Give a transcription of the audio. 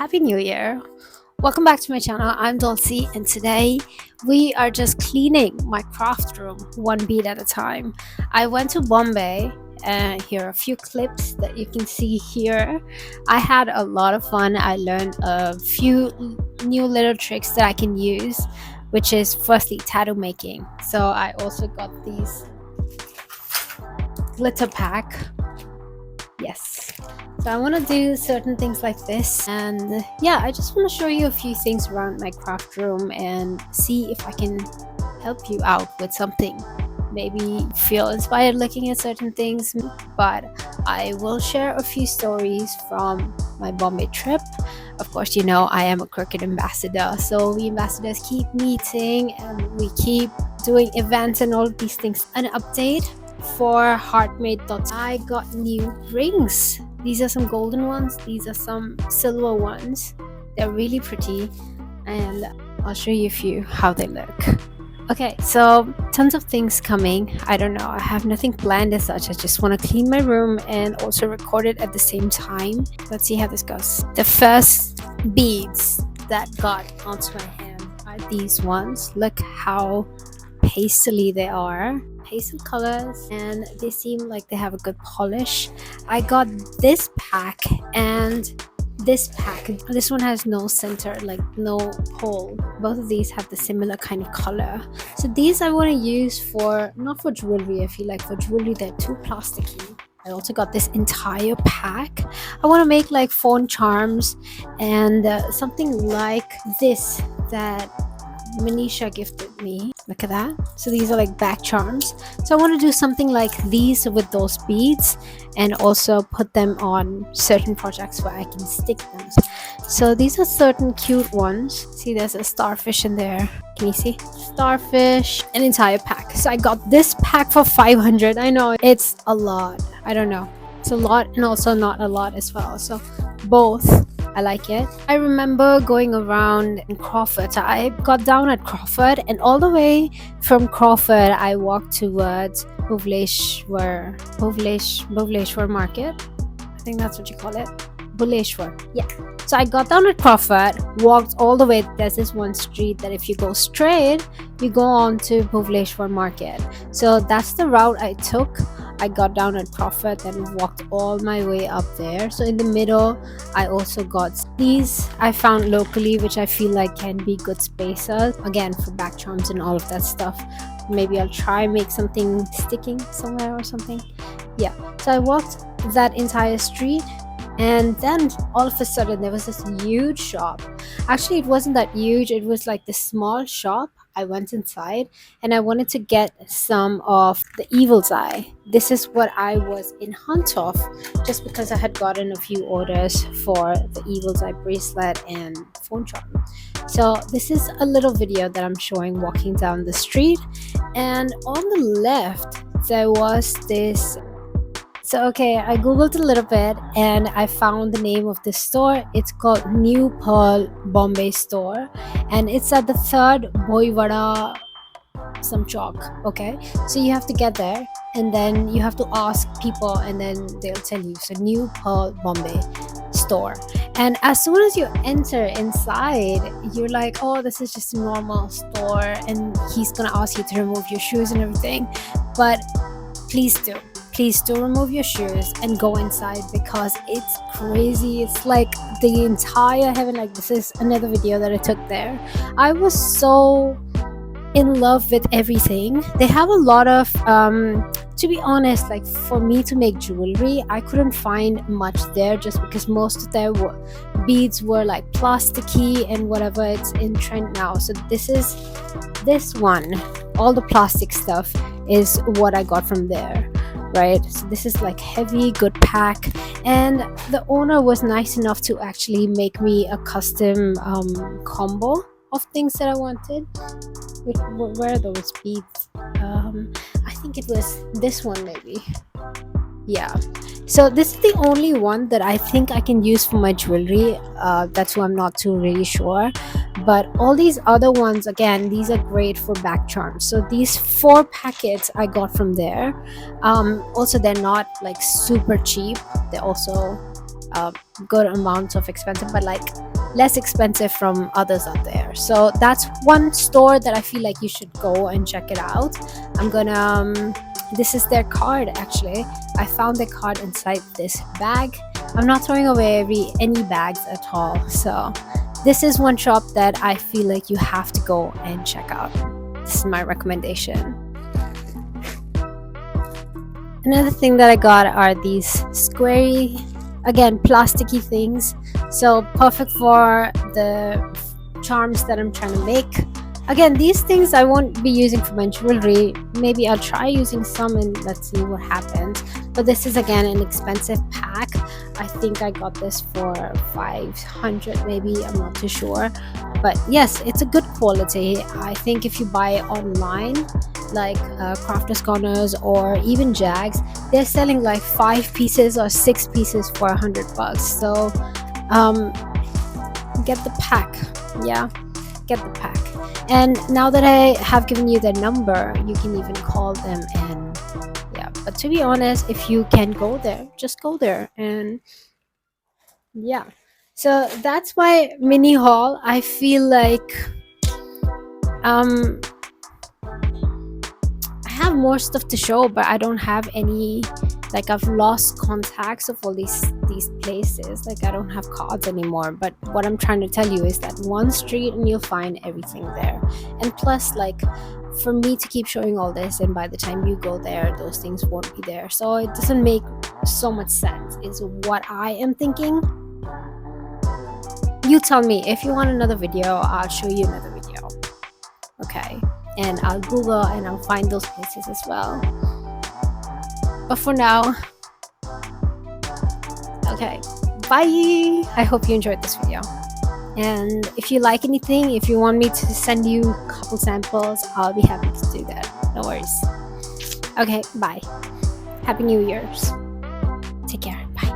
Happy New Year! Welcome back to my channel. I'm Dollcee, and today we are just cleaning my craft room one bead at a time. I went to Bombay, and here are a few clips that you can see here. I had a lot of fun. I learned a few new little tricks that I can use, which is firstly tattoo making. So I also got these glitter pack. Yes, so I want to do certain things like this, and yeah, I just want to show you a few things around my craft room and see if I can help you out with something. Maybe feel inspired looking at certain things, but I will share a few stories from my Bombay trip. Of course, you know I am a Cricut ambassador, so we ambassadors keep meeting and we keep doing events and all of these things. An update for handmade. I got new rings. These are some golden ones, these are some silver ones. They're really pretty, and I'll show you a few how they look. Okay, so tons of things coming. I don't know, I have nothing planned as such. I just want to clean my room and also record it at the same time. Let's see how this goes. The first beads that got onto my hand are these ones. Look how pastely they are, pastel colors, and they seem like they have a good polish. I got this pack and this pack. This one has no center, like no hole. Both of these have the similar kind of color. So these I want to use for, not for jewelry. I feel like for jewelry they're too plasticky. I also got this entire pack. I want to make like phone charms and something like this that Manisha gifted me. Look at that. So these are like back charms. So I want to do something like these with those beads and also put them on certain projects where I can stick them. So these are certain cute ones. See, there's a starfish in there. Can you see? Starfish, an entire pack. So I got this pack for 500. I know it's a lot. I don't know. It's a lot and also not a lot as well. So both. I like it. I remember going around in Crawford. So I got down at Crawford, and all the way from Crawford I walked towards Bhubaneswar Market. I think that's what you call it. Bhubaneswar. Yeah. So I got down at Crawford, walked all the way. There's this one street that if you go straight, you go on to Bhubaneswar Market. So that's the route I took. I got down at Crawford, then walked all my way up there. So in the middle, I also got these I found locally, which I feel like can be good spacers. Again, for back charms and all of that stuff. Maybe I'll try make something sticking somewhere or something. Yeah. So I walked that entire street, and then all of a sudden there was this huge shop. Actually, it wasn't that huge. It was like this small shop. I went inside and I wanted to get some of the evil's eye. This is what I was in hunt of, just because I had gotten a few orders for the evil's eye bracelet and phone charm. So this is a little video that I'm showing walking down the street, and on the left there was this. So okay, I googled a little bit and I found the name of the store. It's called New Pearl Bombay store, and it's at the 3rd Boivada some chalk. Okay, so you have to get there and then you have to ask people and then they'll tell you. So New Pearl Bombay store, and as soon as you enter inside, you're like, oh, this is just a normal store, and he's gonna ask you to remove your shoes and everything. But please do remove your shoes and go inside, because it's crazy. It's like the entire heaven. Like, this is another video that I took there. I was so in love with everything. They have a lot of to be honest, like for me to make jewelry, I couldn't find much there, just because most of their beads were like plasticky and whatever. It's in trend now. So this one, all the plastic stuff is what I got from there. Right, so this is like heavy, good pack, and the owner was nice enough to actually make me a custom combo of things that I wanted. Where are those beads? I think it was this one, maybe. Yeah, so this is the only one that I think I can use for my jewelry. That's why I'm not too really sure, but all these other ones, again, these are great for back charms. So these 4 packets I got from there. Also, they're not like super cheap. They're also good amounts of expensive, but like less expensive from others out there. So that's one store that I feel like you should go and check it out. I'm gonna this is their card. Actually, I found the card inside this bag. I'm not throwing away any bags at all, so this is one shop that I feel like you have to go and check out. This is my recommendation. Another thing that I got are these squarey, again, plasticky things. So perfect for the charms that I'm trying to make. Again, these things I won't be using for my jewelry. Maybe I'll try using some and let's see what happens. But this is again an expensive pack. I think I got this for 500 maybe, I'm not too sure. But yes, it's a good quality. I think if you buy it online, like Crafters Corners or even Jags, they're selling like 5 pieces or 6 pieces for $100. So get the pack. Yeah, get the pack. And now that I have given you their number, you can even call them. And yeah, but to be honest, if you can go there, just go there. And yeah, so that's my mini haul. I feel like I have more stuff to show, but I don't have any, like I've lost contacts of all these places. Like I don't have cards anymore. But what I'm trying to tell you is that one street and you'll find everything there. And plus, like, for me to keep showing all this, and by the time you go there, those things won't be there. So it doesn't make so much sense, is what I am thinking. You tell me. If you want another video, I'll show you another video. Okay, and I'll Google and I'll find those places as well. But for now, okay, bye. I hope you enjoyed this video. And if you like anything, if you want me to send you a couple samples, I'll be happy to do that. No worries. Okay, bye. Happy New Year's. Take care. Bye.